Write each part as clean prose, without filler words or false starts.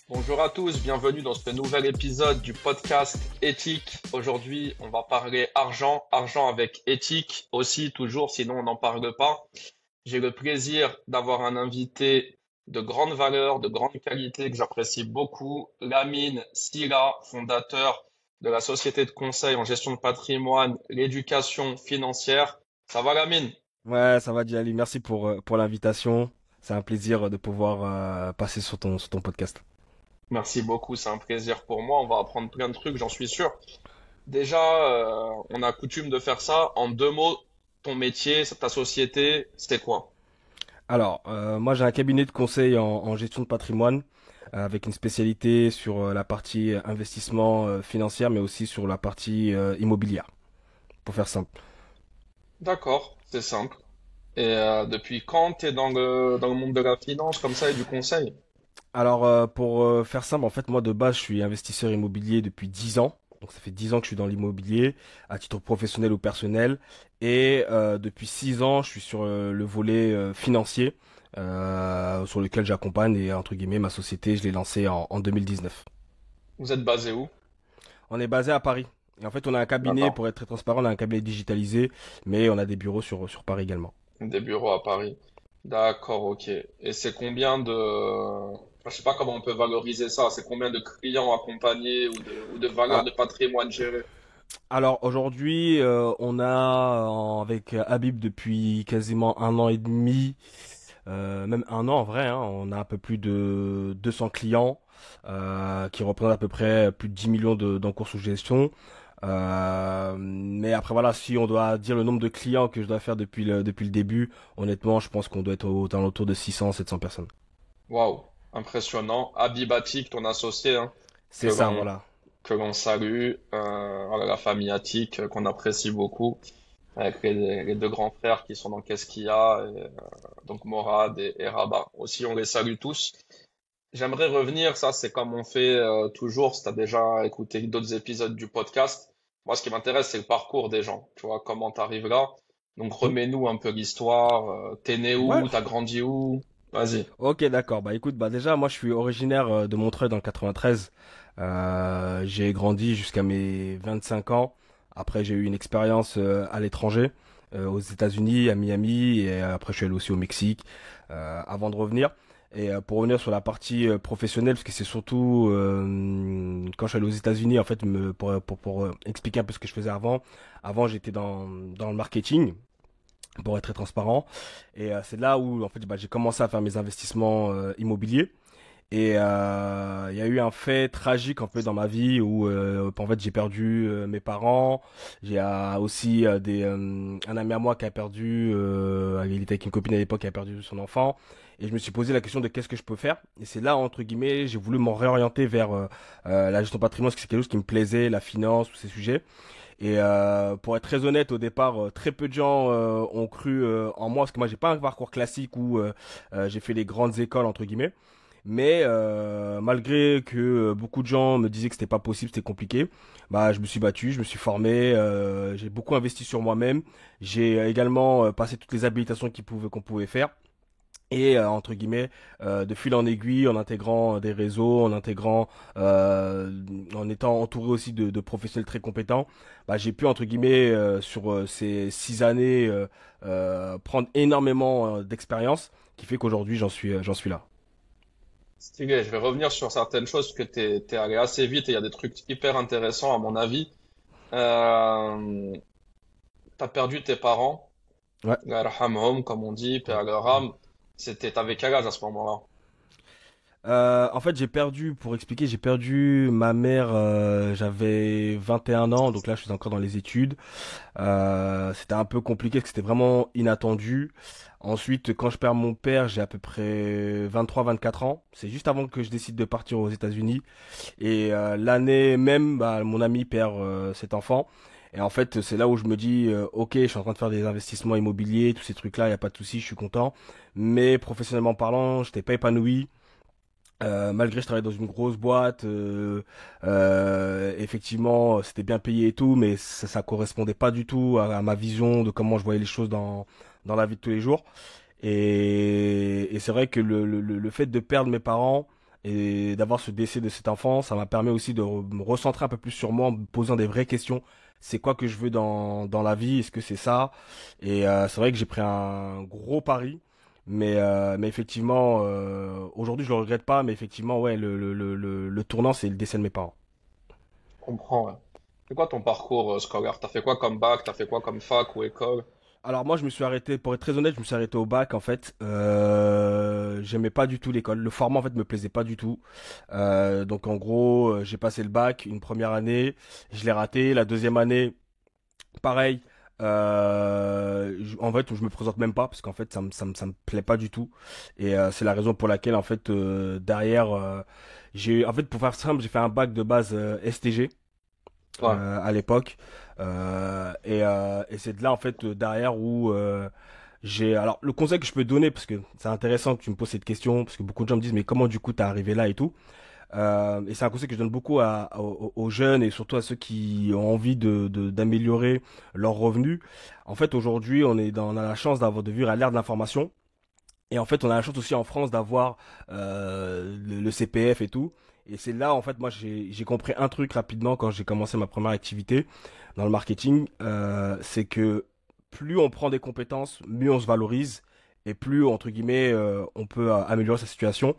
Bonjour à tous, bienvenue dans ce nouvel épisode du podcast Éthique. Aujourd'hui, on va parler argent avec éthique aussi, toujours, sinon on n'en parle pas. J'ai le plaisir d'avoir un invité de grande valeur, de grande qualité que j'apprécie beaucoup, Lamine Silla, fondateur de la société de conseil en gestion de patrimoine, l'éducation financière. Ça va, Lamine? Ouais, ça va, Djali. Merci pour l'invitation. C'est un plaisir de pouvoir passer sur ton podcast. Merci beaucoup, c'est un plaisir pour moi. On va apprendre plein de trucs, j'en suis sûr. Déjà, on a coutume de faire ça. En deux mots, ton métier, ta société, c'était quoi? Alors, moi, j'ai un cabinet de conseil en gestion de patrimoine avec une spécialité sur la partie investissement financier, mais aussi sur la partie immobilière, pour faire simple. D'accord, c'est simple. Et depuis quand t'es dans le monde de la finance comme ça et du conseil? Alors, pour faire simple, en fait, moi, de base, je suis investisseur immobilier depuis 10 ans. Donc, ça fait 10 ans que je suis dans l'immobilier, à titre professionnel ou personnel. Et depuis 6 ans, je suis sur le volet financier, sur lequel j'accompagne. Et, entre guillemets, ma société, je l'ai lancée en 2019. Vous êtes basé où? On est basé à Paris. Et en fait, on a un cabinet, D'accord. pour être très transparent, on a un cabinet digitalisé, mais on a des bureaux sur Paris également. Des bureaux à Paris. D'accord, ok. Et c'est combien de... Je sais pas comment on peut valoriser ça. C'est combien de clients accompagnés ou de valeurs Ah, de patrimoine gérées? alors aujourd'hui, on a avec Habib depuis quasiment un an et demi, même un an en vrai, hein, on a un peu plus de 200 clients qui représentent à peu près plus de 10 millions d'encours sous gestion. Mais après voilà, si on doit dire le nombre de clients que je dois faire depuis le début, honnêtement, je pense qu'on doit être aux alentours de 600, 700 personnes. Waouh, impressionnant. Abibatik, ton associé, hein, que C'est ça, l'on voilà. que l'on salue, voilà, la famille Attic qu'on apprécie beaucoup, avec les deux grands frères qui sont dans Qu'est-ce qu'il y a, donc Morad et Rabat. Aussi, on les salue tous. J'aimerais revenir, ça c'est comme on fait toujours, si tu as déjà écouté d'autres épisodes du podcast. Moi, ce qui m'intéresse, c'est le parcours des gens. Tu vois, comment t'arrives là. Donc, Hmm. remets-nous un peu l'histoire. T'es né Ouais. où? T'as grandi où? Vas-y. Ok, d'accord. Bah écoute, bah déjà, moi je suis originaire de Montreuil dans le 93. J'ai grandi jusqu'à mes 25 ans. Après, j'ai eu une expérience à l'étranger, aux États-Unis, à Miami, et après je suis allé aussi au Mexique avant de revenir. Et pour revenir sur la partie professionnelle, parce que c'est surtout quand je suis allé aux États-Unis, en fait, pour expliquer un peu ce que je faisais avant. Avant, j'étais dans le marketing pour être très transparent. Et c'est là où en fait bah, j'ai commencé à faire mes investissements immobiliers. Et il y a eu un fait tragique en fait dans ma vie où en fait j'ai perdu mes parents. J'ai aussi un ami à moi qui a perdu, il était avec une copine à l'époque qui a perdu son enfant. Et je me suis posé la question de qu'est-ce que je peux faire. Et c'est là entre guillemets j'ai voulu m'en réorienter vers la gestion de patrimoine, parce que c'est quelque chose qui me plaisait, la finance, tous ces sujets. Et pour être très honnête, au départ, très peu de gens ont cru en moi, parce que moi, j'ai pas un parcours classique où j'ai fait les grandes écoles entre guillemets. Mais malgré que beaucoup de gens me disaient que c'était pas possible, c'était compliqué, bah je me suis battu, je me suis formé, j'ai beaucoup investi sur moi-même. J'ai également passé toutes les habilitations qu'on pouvait faire. Et entre guillemets, de fil en aiguille, en intégrant des réseaux, en étant entouré aussi de professionnels très compétents, bah, j'ai pu entre guillemets sur ces 6 années prendre énormément d'expérience, qui fait qu'aujourd'hui j'en suis là. Stylé, je vais revenir sur certaines choses parce que t'es allé assez vite et il y a des trucs hyper intéressants à mon avis. Euh, T'as perdu tes parents, Ouais. Allah yarhamhum, comme on dit, paix à leur âme. T'avais quel âge à ce moment-là? En fait, pour expliquer, j'ai perdu ma mère, j'avais 21 ans, donc là je suis encore dans les études. C'était un peu compliqué parce que c'était vraiment inattendu. Ensuite, quand je perds mon père, j'ai à peu près 23, 24 ans. C'est juste avant que je décide de partir aux États-Unis. Et l'année même, bah, mon ami perd cet enfant. Et en fait, c'est là où je me dis, ok, je suis en train de faire des investissements immobiliers, tous ces trucs-là, il n'y a pas de souci, je suis content. Mais professionnellement parlant, je n'étais pas épanoui. Malgré que je travaillais dans une grosse boîte, effectivement, c'était bien payé et tout, mais ça correspondait pas du tout à ma vision de comment je voyais les choses dans la vie de tous les jours. Et c'est vrai que le fait de perdre mes parents Et d'avoir ce décès de cet enfant, ça m'a permis aussi de me recentrer un peu plus sur moi en me posant des vraies questions. C'est quoi que je veux dans la vie? Est-ce que c'est ça? Et c'est vrai que j'ai pris un gros pari. Mais effectivement, aujourd'hui je le regrette pas, mais effectivement, ouais, le tournant, c'est le décès de mes parents. Je comprends, ouais. C'est quoi ton parcours scolaire? T'as fait quoi comme bac? T'as fait quoi comme fac ou école? Alors moi je me suis arrêté, pour être très honnête, je me suis arrêté au bac en fait. J'aimais pas du tout l'école. Le format en fait me plaisait pas du tout. Donc en gros, j'ai passé le bac une première année, je l'ai raté. La deuxième année, pareil. En fait, je me présente même pas parce qu'en fait ça me plaît pas du tout. Et c'est la raison pour laquelle en fait derrière en fait pour faire simple, j'ai fait un bac de base STG Ouais. à l'époque. Et c'est de là en fait derrière où j'ai alors le conseil que je peux donner parce que c'est intéressant que tu me poses cette question parce que beaucoup de gens me disent mais comment du coup t'es arrivé là et tout. Et c'est un conseil que je donne beaucoup aux jeunes et surtout à ceux qui ont envie d'améliorer leurs revenus. En fait aujourd'hui on a la chance d'avoir de vivre à l'ère de l'information. Et en fait, on a la chance aussi en France d'avoir le CPF et tout. Et c'est là, en fait, moi, j'ai compris un truc rapidement quand j'ai commencé ma première activité dans le marketing. C'est que plus on prend des compétences, mieux on se valorise et plus, entre guillemets, on peut améliorer sa situation.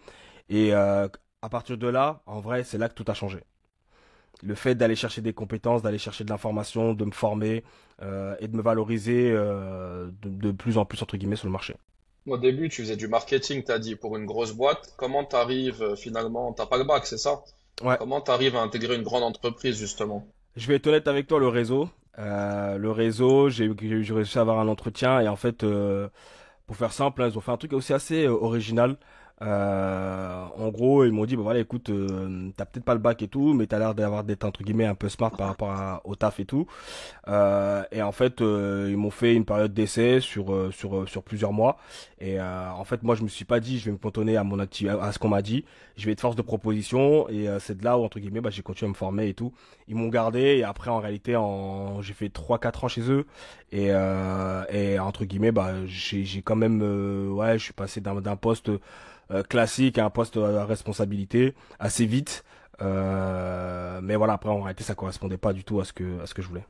Et à partir de là, en vrai, c'est là que tout a changé. Le fait d'aller chercher des compétences, d'aller chercher de l'information, de me former et de me valoriser de plus en plus, entre guillemets, sur le marché. Au début, tu faisais du marketing, t'as dit, pour une grosse boîte. Comment t'arrives finalement, t'as pas le bac, c'est ça? Ouais. Comment t'arrives à intégrer une grande entreprise justement? Je vais être honnête avec toi, le réseau, j'ai réussi à avoir un entretien et en fait, pour faire simple, hein, ils ont fait un truc aussi assez original. En gros, ils m'ont dit, bah voilà, écoute, t'as peut-être pas le bac et tout, mais t'as l'air d'être entre guillemets un peu smart par rapport au taf et tout. Et en fait, ils m'ont fait une période d'essai sur plusieurs mois. Et en fait, moi, je me suis pas dit, je vais me cantonner à ce qu'on m'a dit. Je vais être force de proposition. Et c'est de là où, entre guillemets, bah, j'ai continué à me former et tout. Ils m'ont gardé. Et après, en réalité, j'ai fait 3 4 ans chez eux. Et entre guillemets, bah, j'ai quand même, ouais, je suis passé d'un poste classique à un poste à responsabilité assez vite. Mais voilà, après, en réalité, ça correspondait pas du tout à ce que je voulais.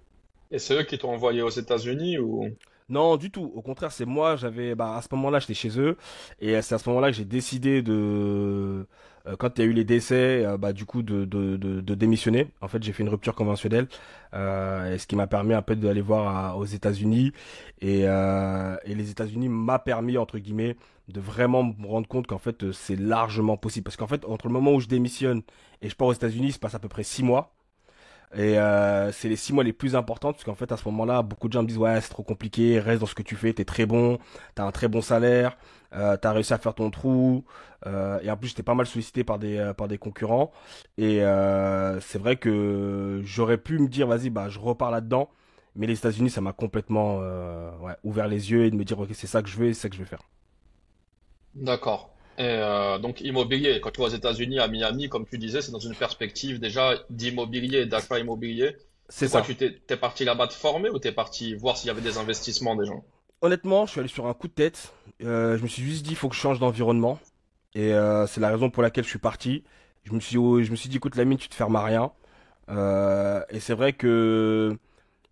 Et c'est eux qui t'ont envoyé aux États-Unis ou? Non, du tout. Au contraire, c'est moi, bah, à ce moment-là, j'étais chez eux, et c'est à ce moment-là que j'ai décidé quand il y a eu les décès, bah, du coup, de démissionner. En fait, j'ai fait une rupture conventionnelle, et ce qui m'a permis un peu d'aller voir aux États-Unis, et les États-Unis m'a permis, entre guillemets, de vraiment me rendre compte qu'en fait, c'est largement possible. Parce qu'en fait, entre le moment où je démissionne et je pars aux États-Unis, il se passe à peu près 6 mois. Et c'est les 6 mois les plus importants parce qu'en fait à ce moment-là, beaucoup de gens me disent ouais c'est trop compliqué, reste dans ce que tu fais, t'es très bon, t'as un très bon salaire, t'as réussi à faire ton trou, et en plus j'étais pas mal sollicité par des concurrents. Et c'est vrai que j'aurais pu me dire vas-y bah je repars là-dedans, mais les États-Unis ça m'a complètement ouais, ouvert les yeux et de me dire ok c'est ça que je veux, et c'est ça que je vais faire. D'accord. Et donc immobilier, quand tu vas aux États-Unis, à Miami, comme tu disais, c'est dans une perspective déjà d'immobilier, d'achat immobilier. C'est C'est quoi, ça. t'es parti là-bas te former ou t'es parti voir s'il y avait des investissements des gens? Honnêtement, je suis allé sur un coup de tête. Je me suis juste dit, il faut que je change d'environnement. Et c'est la raison pour laquelle je suis parti. Je me suis dit, écoute, Lamine, tu te fermes à rien. Et c'est vrai que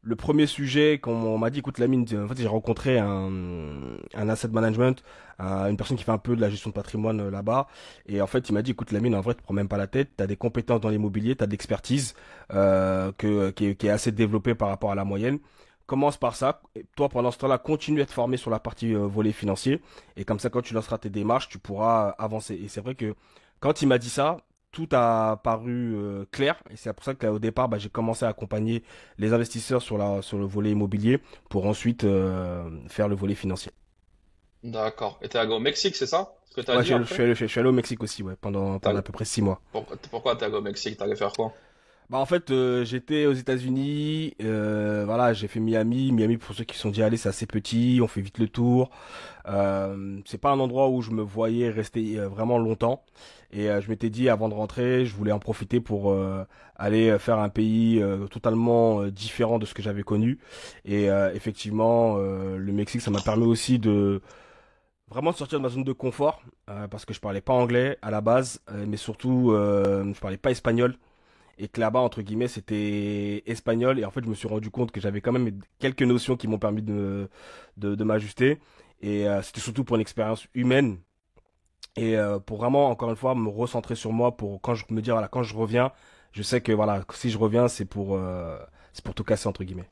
le premier sujet, quand on m'a dit, écoute, Lamine, en fait, j'ai rencontré un asset management, une personne qui fait un peu de la gestion de patrimoine là-bas. Et en fait, il m'a dit, écoute, Lamine, en vrai, tu te prends même pas la tête. Tu as des compétences dans l'immobilier, tu as de l'expertise qui est assez développée par rapport à la moyenne. Commence par ça. Et toi, pendant ce temps-là, continue à te former sur la partie volet financier. Et comme ça, quand tu lanceras tes démarches, tu pourras avancer. Et c'est vrai que quand il m'a dit ça, tout a paru clair. Et c'est pour ça qu'au départ, bah, j'ai commencé à accompagner les investisseurs sur le volet immobilier pour ensuite faire le volet financier. D'accord. Et t'es allé au Mexique, c'est ça? Ce que t'as Ouais, dit je après? suis allé, je suis allé au Mexique aussi, ouais, pendant à T'as- peu près 6 mois. Pourquoi t'es allé au Mexique? T'allais faire quoi? Bah en fait j'étais aux États-Unis, voilà j'ai fait Miami. Miami pour ceux qui sont déjà allés c'est assez petit, on fait vite le tour. C'est pas un endroit où je me voyais rester vraiment longtemps. Et je m'étais dit avant de rentrer, je voulais en profiter pour aller faire un pays totalement différent de ce que j'avais connu. Et effectivement le Mexique ça m'a permis aussi de vraiment sortir de ma zone de confort parce que je parlais pas anglais à la base, mais surtout je parlais pas espagnol et que là-bas entre guillemets c'était espagnol et en fait je me suis rendu compte que j'avais quand même quelques notions qui m'ont permis de m'ajuster et c'était surtout pour une expérience humaine et pour vraiment encore une fois me recentrer sur moi pour quand je me dire voilà quand je reviens je sais que voilà si je reviens c'est pour tout casser entre guillemets.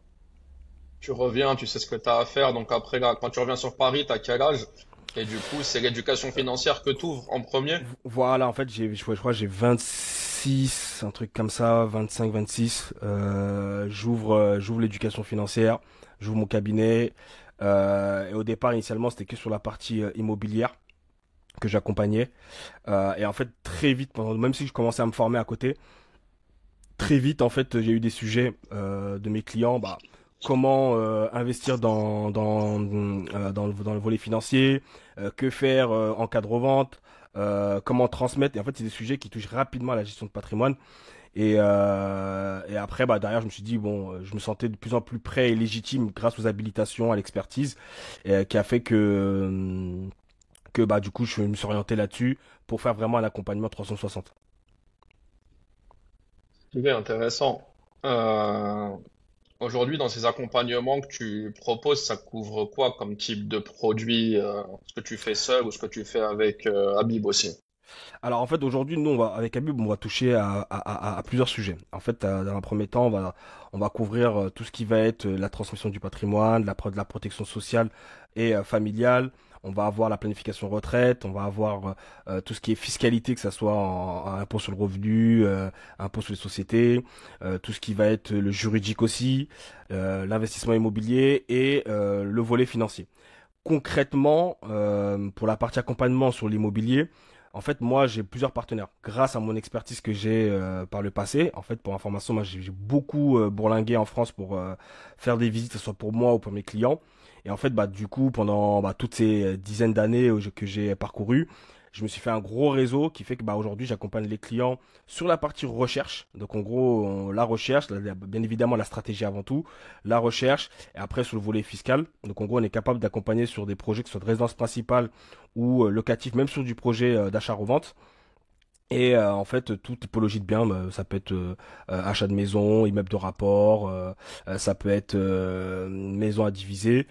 Tu reviens, tu sais ce que tu as à faire. Donc après, là, quand tu reviens sur Paris, t'as quel âge? Et du coup, c'est l'éducation financière que tu ouvres en premier? Voilà, en fait, je crois que j'ai 26, un truc comme ça, 25, 26. J'ouvre l'éducation financière, j'ouvre mon cabinet. Et au départ, initialement, c'était que sur la partie immobilière que j'accompagnais. Et en fait, très vite, même si je commençais à me former à côté, très vite, en fait, j'ai eu des sujets de mes clients. Bah, comment investir dans le volet financier, que faire en cas de revente, comment transmettre. Et en fait, c'est des sujets qui touchent rapidement à la gestion de patrimoine. Et après, bah, derrière, je me suis dit, bon, je me sentais de plus en plus prêt et légitime grâce aux habilitations, à l'expertise, qui a fait que bah, du coup, je me suis orienté là-dessus pour faire vraiment un accompagnement 360. C'est intéressant. Euh, Aujourd'hui, dans ces accompagnements que tu proposes, ça couvre quoi comme type de produit? Ce que tu fais seul ou ce que tu fais avec Habib aussi? Alors en fait aujourd'hui nous avec Habib on va toucher à plusieurs sujets. En fait dans un premier temps on va couvrir tout ce qui va être la transmission du patrimoine, de la protection sociale et familiale. On va avoir la planification retraite, on va avoir tout ce qui est fiscalité, que ça soit en impôt sur le revenu, impôt sur les sociétés, tout ce qui va être le juridique aussi, l'investissement immobilier et le volet financier. Concrètement, pour la partie accompagnement sur l'immobilier, en fait, moi, j'ai plusieurs partenaires. Grâce à mon expertise que j'ai par le passé, en fait, pour information, moi, j'ai beaucoup bourlingué en France pour faire des visites, que ce soit pour moi ou pour mes clients. Et en fait, bah, du coup, pendant toutes ces dizaines d'années que j'ai parcourues, je me suis fait un gros réseau qui fait que bah, aujourd'hui, j'accompagne les clients sur la partie recherche. Donc, en gros, la recherche, bien évidemment, la stratégie avant tout, la recherche, et après sur le volet fiscal. Donc, en gros, on est capable d'accompagner sur des projets, que ce soit de résidence principale ou locatif, même sur du projet d'achat-revente. Et en fait, toute typologie de biens, bah, ça peut être achat de maison, immeuble de rapport, ça peut être maison à diviser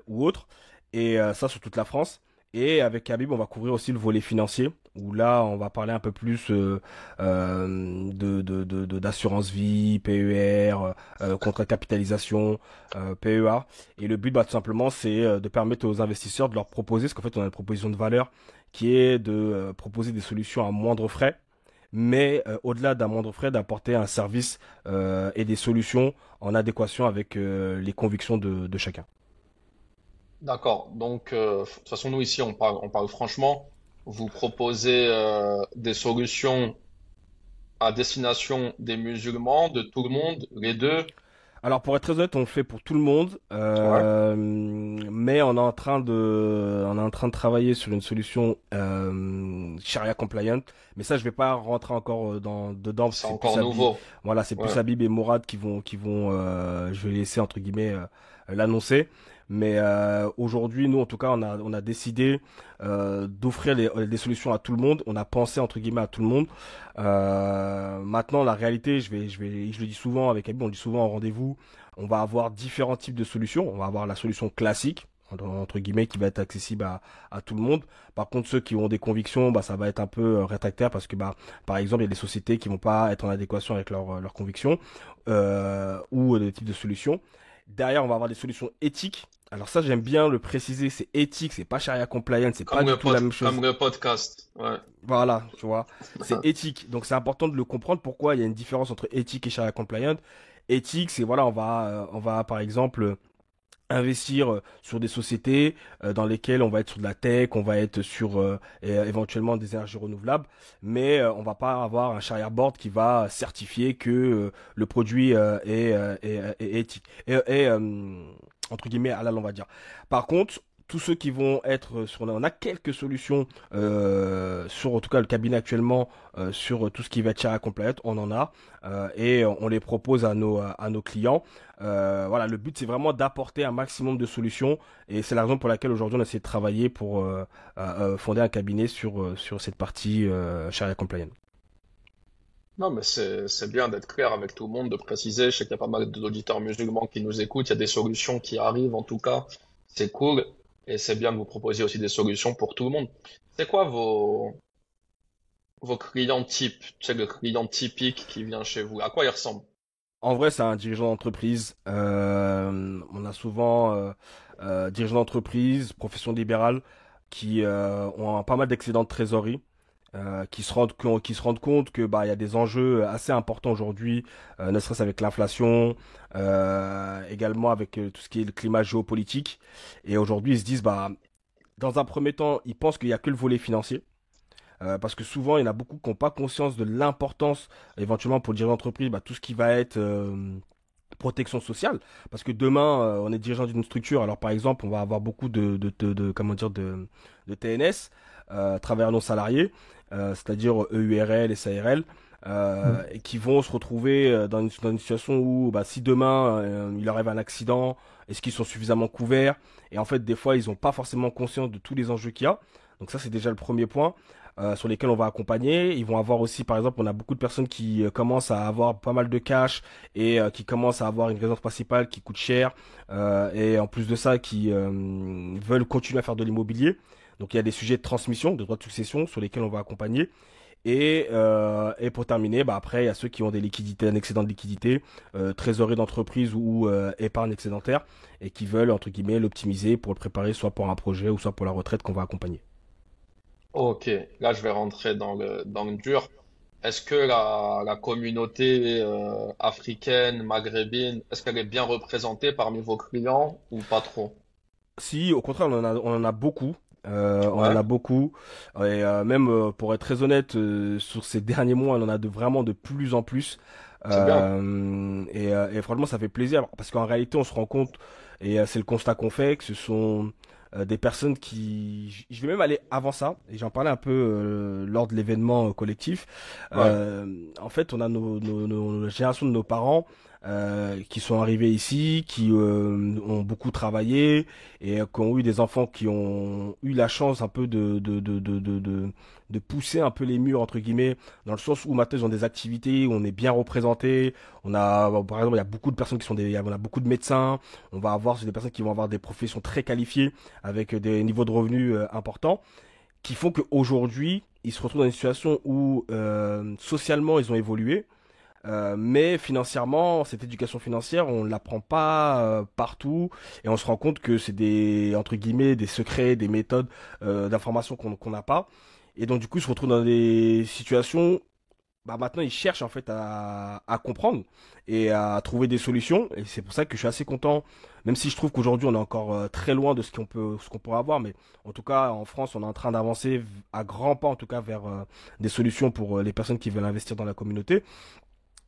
ou autre. Et ça sur toute la France. Et avec Habib, on va couvrir aussi le volet financier, où là, on va parler un peu plus d'assurance vie, PER, contrat de capitalisation, PEA. Et le but, bah, tout simplement, c'est de permettre aux investisseurs de leur proposer, parce qu'en fait, on a une proposition de valeur qui est de proposer des solutions à moindre frais, mais au-delà d'un moindre frais, d'apporter un service et des solutions en adéquation avec les convictions de chacun. D'accord. Donc, de toute façon, nous ici, on parle franchement. Vous proposez des solutions à destination des musulmans, de tout le monde, les deux. Alors pour être très honnête, on le fait pour tout le monde, Ouais. mais on est en train de travailler sur une solution Sharia compliant. Mais ça, je vais pas rentrer encore dedans parce que C'est c'est plus encore Habib. nouveau. Voilà, c'est plus Ouais. Habib et Mourad qui vont, je vais laisser entre guillemets l'annoncer. Mais aujourd'hui, nous, en tout cas, on a décidé d'offrir des solutions à tout le monde. On a pensé entre guillemets à tout le monde. Maintenant, la réalité, je le dis souvent avec Habib, on le dit souvent en rendez-vous, on va avoir différents types de solutions. On va avoir la solution classique, entre guillemets, qui va être accessible à tout le monde. Par contre, ceux qui ont des convictions, bah, ça va être un peu rétractaire parce que, bah, par exemple, il y a des sociétés qui vont pas être en adéquation avec leurs convictions ou des types de solutions. Derrière, on va avoir des solutions éthiques. Alors ça, j'aime bien le préciser, c'est éthique, c'est pas charia compliant, c'est pas du tout la même chose. Comme le podcast. Ouais. Voilà, tu vois, c'est éthique. Donc c'est important de le comprendre pourquoi il y a une différence entre éthique et charia compliant. Éthique, c'est voilà, on va par exemple investir sur des sociétés dans lesquelles on va être sur de la tech, on va être sur éventuellement des énergies renouvelables, mais on va pas avoir un Sharia board qui va certifier que le produit est éthique et entre guillemets halal on va dire. Par contre, tous ceux qui vont être sur, on a quelques solutions sur en tout cas le cabinet actuellement sur tout ce qui va être Sharia compliant, on en a et on les propose à nos clients. Voilà, le but c'est vraiment d'apporter un maximum de solutions et c'est la raison pour laquelle aujourd'hui on essaie de travailler pour fonder un cabinet sur cette partie Sharia compliant. Non, mais c'est bien d'être clair avec tout le monde, de préciser. Je sais qu'il y a pas mal d'auditeurs musulmans qui nous écoutent. Il y a des solutions qui arrivent, en tout cas. C'est cool. Et c'est bien que vous proposiez aussi des solutions pour tout le monde. C'est quoi vos clients types? Tu sais, le client typique qui vient chez vous. À quoi il ressemble? En vrai, c'est un dirigeant d'entreprise. On a souvent dirigeants d'entreprise, profession libérale, qui ont pas mal d'excédents de trésorerie, qui se rendent compte que bah il y a des enjeux assez importants aujourd'hui, ne serait-ce avec l'inflation, également avec tout ce qui est le climat géopolitique. Et aujourd'hui, ils se disent bah dans un premier temps, ils pensent qu'il y a que le volet financier. Parce que souvent, il y en a beaucoup qui n'ont pas conscience de l'importance, éventuellement pour le dirigeant d'entreprise, bah, tout ce qui va être protection sociale. Parce que demain, on est dirigeant d'une structure. Alors, par exemple, on va avoir beaucoup comment dire, de TNS, travailleurs non salariés, c'est-à-dire EURL et SARL. Et qui vont se retrouver dans une situation où bah, si demain il arrive un accident, est-ce qu'ils sont suffisamment couverts? Et en fait, des fois, ils n'ont pas forcément conscience de tous les enjeux qu'il y a. Donc ça, c'est déjà le premier point sur lesquels on va accompagner. Ils vont avoir aussi, par exemple, on a beaucoup de personnes qui commencent à avoir pas mal de cash et qui commencent à avoir une résidence principale qui coûte cher et en plus de ça, qui veulent continuer à faire de l'immobilier. Donc il y a des sujets de transmission, de droits de succession sur lesquels on va accompagner. Et pour terminer, bah après, il y a ceux qui ont des liquidités, un excédent de liquidité, trésorerie d'entreprise ou épargne excédentaire, et qui veulent, entre guillemets, l'optimiser pour le préparer soit pour un projet ou soit pour la retraite qu'on va accompagner. Ok, là je vais rentrer dans le dur. Est-ce que la communauté africaine, maghrébine, est-ce qu'elle est bien représentée parmi vos clients ou pas trop? Si, au contraire, on en a beaucoup. On en Ouais, a beaucoup. Et même, pour être très honnête, sur ces derniers mois, on en a vraiment de plus en plus. c'est bien. Et franchement, ça fait plaisir parce qu'en réalité, on se rend compte, et c'est le constat qu'on fait, que ce sont des personnes qui... Je vais même aller avant ça, et j'en parlais un peu lors de l'événement collectif. Ouais. En fait, on a nos générations de nos parents qui sont arrivés ici, qui ont beaucoup travaillé et qui ont eu des enfants qui ont eu la chance un peu de pousser un peu les murs, entre guillemets, dans le sens où maintenant ils ont des activités, où on est bien représenté. On a, par exemple, il y a beaucoup de personnes qui sont on a beaucoup de médecins. On va avoir, c'est des personnes qui vont avoir des professions très qualifiées avec des niveaux de revenus importants, qui font qu'aujourd'hui, ils se retrouvent dans une situation où socialement ils ont évolué, mais financièrement, cette éducation financière, on ne l'apprend pas partout et on se rend compte que c'est des, entre guillemets, des secrets, des méthodes d'information qu'on n'a pas. Et donc, du coup, ils se retrouvent dans des situations, bah, maintenant, ils cherchent en fait à comprendre et à trouver des solutions. Et c'est pour ça que je suis assez content, même si je trouve qu'aujourd'hui, on est encore très loin de ce qu'on pourrait avoir. Mais en tout cas, en France, on est en train d'avancer à grands pas, en tout cas, vers des solutions pour les personnes qui veulent investir dans la communauté.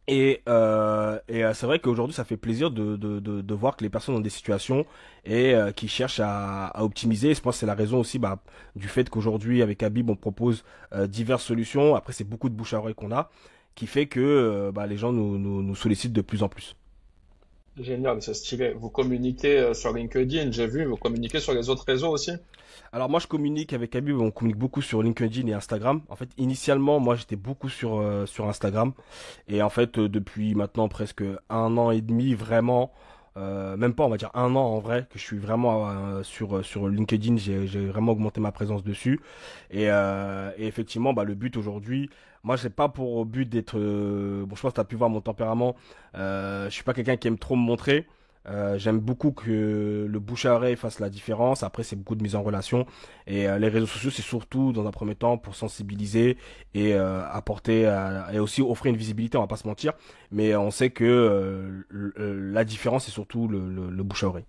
C'est vrai qu'aujourd'hui, ça fait plaisir de voir que les personnes ont des situations et qui cherchent à optimiser. Et je pense que c'est la raison aussi bah, du fait qu'aujourd'hui, avec Habib, on propose diverses solutions. Après, c'est beaucoup de bouche à oreille qu'on a, qui fait que bah, les gens nous sollicitent de plus en plus. Génial, c'est stylé. Vous communiquez sur LinkedIn, j'ai vu, vous communiquez sur les autres réseaux aussi? Alors moi je communique avec Habib, on communique beaucoup sur LinkedIn et Instagram. En fait initialement moi j'étais beaucoup sur Instagram et en fait depuis maintenant presque un an et demi vraiment, même pas on va dire un an en vrai que je suis vraiment sur LinkedIn, j'ai vraiment augmenté ma présence dessus et effectivement bah le but aujourd'hui, moi j'ai pas pour but d'être bon je pense que t'as pu voir mon tempérament, je suis pas quelqu'un qui aime trop me montrer. J'aime beaucoup que le bouche à oreille fasse la différence. Après, c'est beaucoup de mise en relation. Et les réseaux sociaux, c'est surtout dans un premier temps pour sensibiliser et apporter et aussi offrir une visibilité. On va pas se mentir, mais on sait que la différence, c'est surtout le bouche à oreille.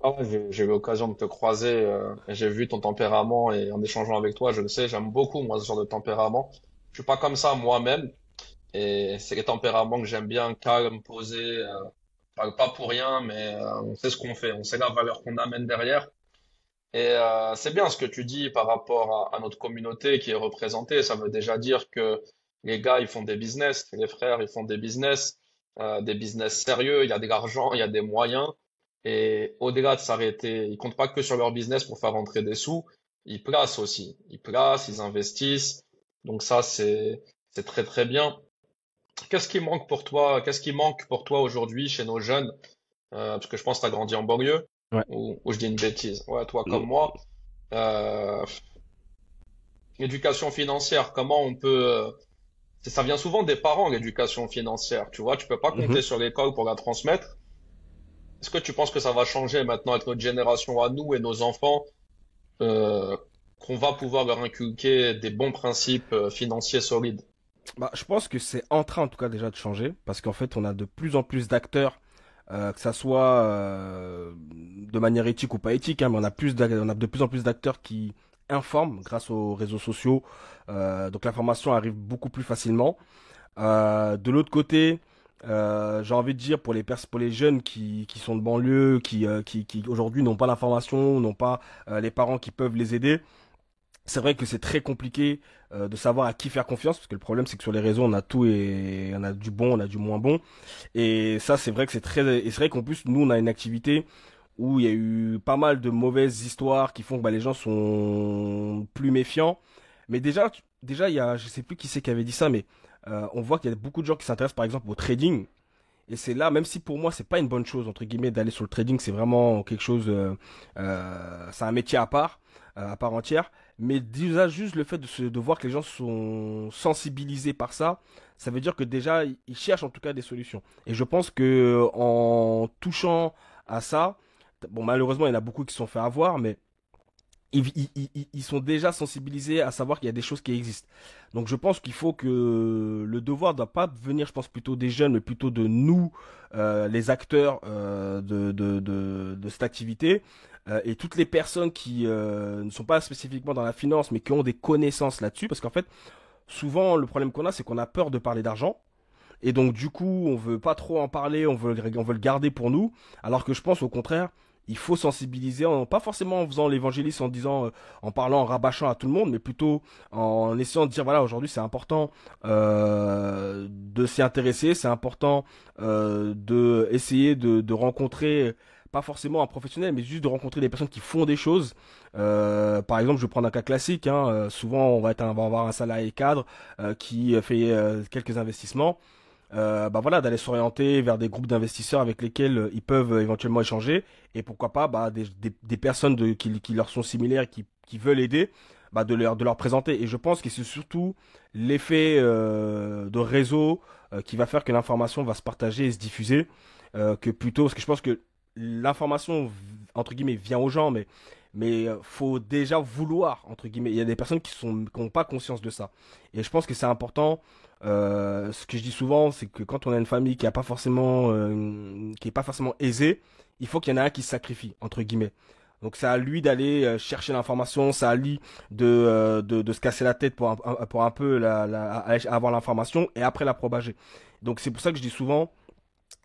Ah ouais, j'ai eu l'occasion de te croiser, et j'ai vu ton tempérament et en échangeant avec toi, je le sais, j'aime beaucoup moi ce genre de tempérament. Je suis pas comme ça moi-même et c'est les tempéraments que j'aime bien, calme, posé, parle pas pour rien, mais on sait ce qu'on fait, on sait la valeur qu'on amène derrière. Et c'est bien ce que tu dis par rapport à notre communauté qui est représentée. Ça veut déjà dire que les gars, ils font des business, les frères, ils font des business sérieux. Il y a de l'argent, il y a des moyens. Et au-delà de s'arrêter, ils comptent pas que sur leur business pour faire rentrer des sous. Ils placent aussi. Ils placent, ils investissent. Donc ça, c'est très très bien. Qu'est-ce qui manque pour toi? Qu'est-ce qui manque pour toi aujourd'hui chez nos jeunes? Parce que je pense que tu as grandi en banlieue, Ouais. ou je dis une bêtise. Ouais, toi comme moi. Euh, Éducation financière, comment on peut... ça vient souvent des parents, l'éducation financière. Tu vois, tu peux pas Mhm. compter sur l'école pour la transmettre. Est-ce que tu penses que ça va changer maintenant avec notre génération à nous et nos enfants, euh, qu'on va pouvoir leur inculquer des bons principes financiers solides? Bah, je pense que c'est en train en tout cas déjà de changer parce qu'en fait on a de plus en plus d'acteurs, que ça soit de manière éthique ou pas éthique, hein, mais on a de plus en plus d'acteurs qui informent grâce aux réseaux sociaux, donc l'information arrive beaucoup plus facilement. De l'autre côté, j'ai envie de dire pour les jeunes qui sont de banlieue, qui aujourd'hui n'ont pas l'information, n'ont pas les parents qui peuvent les aider. C'est vrai que c'est très compliqué de savoir à qui faire confiance, parce que le problème c'est que sur les réseaux on a tout et on a du bon, on a du moins bon. Et ça c'est vrai que et c'est vrai qu'en plus nous on a une activité où il y a eu pas mal de mauvaises histoires qui font que bah, les gens sont plus méfiants. Mais déjà il y a, je sais plus qui c'est qui avait dit ça, mais on voit qu'il y a beaucoup de gens qui s'intéressent par exemple au trading. Et c'est là, même si pour moi c'est pas une bonne chose entre guillemets d'aller sur le trading, c'est vraiment quelque chose, c'est un métier à part entière. Mais déjà juste le fait de voir que les gens sont sensibilisés par ça, ça veut dire que déjà ils cherchent en tout cas des solutions. Et je pense que en touchant à ça, bon malheureusement il y en a beaucoup qui se sont fait avoir, mais ils sont déjà sensibilisés à savoir qu'il y a des choses qui existent. Donc je pense qu'il faut que le devoir ne doit pas venir, je pense, plutôt des jeunes, mais plutôt de nous, les acteurs de cette activité, et toutes les personnes qui ne sont pas spécifiquement dans la finance, mais qui ont des connaissances là-dessus, parce qu'en fait, souvent le problème qu'on a, c'est qu'on a peur de parler d'argent. Et donc du coup, on veut pas trop en parler, on veut le garder pour nous, alors que je pense au contraire, il faut sensibiliser, pas forcément en faisant l'évangéliste en disant, en parlant, en rabâchant à tout le monde, mais plutôt en essayant de dire voilà, aujourd'hui c'est important de s'y intéresser, c'est important de essayer de rencontrer, pas forcément un professionnel, mais juste de rencontrer des personnes qui font des choses. Par exemple, je vais prendre un cas classique, hein, souvent on va avoir un salarié cadre qui fait quelques investissements, bah voilà, d'aller s'orienter vers des groupes d'investisseurs avec lesquels ils peuvent éventuellement échanger, et pourquoi pas bah, des personnes qui leur sont similaires et qui veulent aider, bah, de leur présenter. Et je pense que c'est surtout l'effet de réseau qui va faire que l'information va se partager et se diffuser, que plutôt, parce que je pense que l'information, entre guillemets, vient aux gens, mais faut déjà vouloir, entre guillemets. Il y a des personnes qui ont pas conscience de ça. Et je pense que c'est important. Ce que je dis souvent, c'est que quand on a une famille qui est pas forcément aisée, il faut qu'il y en ait un qui se sacrifie, entre guillemets. Donc c'est à lui d'aller chercher l'information, c'est à lui de se casser la tête pour un peu avoir l'information et après la propager. Donc c'est pour ça que je dis souvent,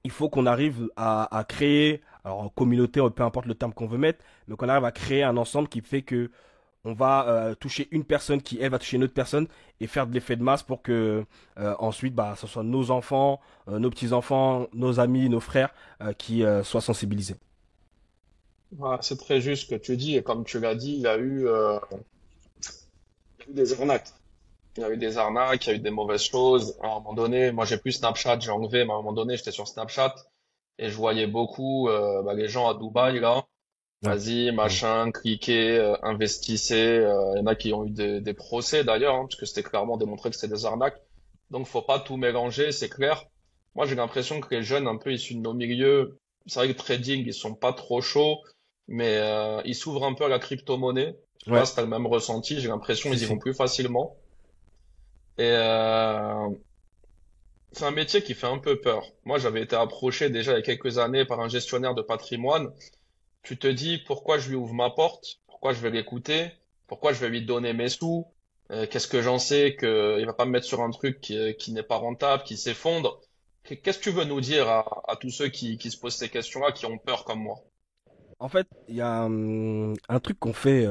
il faut qu'on arrive à créer, alors communauté, peu importe le terme qu'on veut mettre, mais qu'on arrive à créer un ensemble qui fait que on va toucher une personne qui elle va toucher une autre personne et faire de l'effet de masse pour que ensuite bah ce soit nos enfants, nos petits-enfants, nos amis, nos frères qui soient sensibilisés. Ouais, c'est très juste ce que tu dis, et comme tu l'as dit, il y a eu des arnaques. Il y a eu des arnaques, il y a eu des mauvaises choses. À un moment donné, moi j'ai plus Snapchat, j'ai enlevé, mais à un moment donné, j'étais sur Snapchat et je voyais beaucoup bah, les gens à Dubaï là. Ouais. Vas-y, Mm. machin, cliquez, investissez. Il y en a qui ont eu des procès d'ailleurs, hein, parce que c'était clairement démontré que c'était des arnaques. Donc faut pas tout mélanger, c'est clair. Moi j'ai l'impression que les jeunes un peu issus de nos milieux, c'est vrai que le trading, ils sont pas trop chauds, mais ils s'ouvrent un peu à la crypto-monnaie. Je sais pas Ouais, si t'as le même ressenti, j'ai l'impression si qu'ils y vont si. plus facilement. Et c'est un métier qui fait un peu peur. Moi, j'avais été approché déjà il y a quelques années par un gestionnaire de patrimoine. Tu te dis pourquoi je lui ouvre ma porte, pourquoi je vais l'écouter, pourquoi je vais lui donner mes sous, qu'est-ce que j'en sais qu'il va pas me mettre sur un truc qui n'est pas rentable, qui s'effondre. Qu'est-ce que tu veux nous dire à tous ceux qui se posent ces questions-là, qui ont peur comme moi? En fait, il y a un truc qu'on fait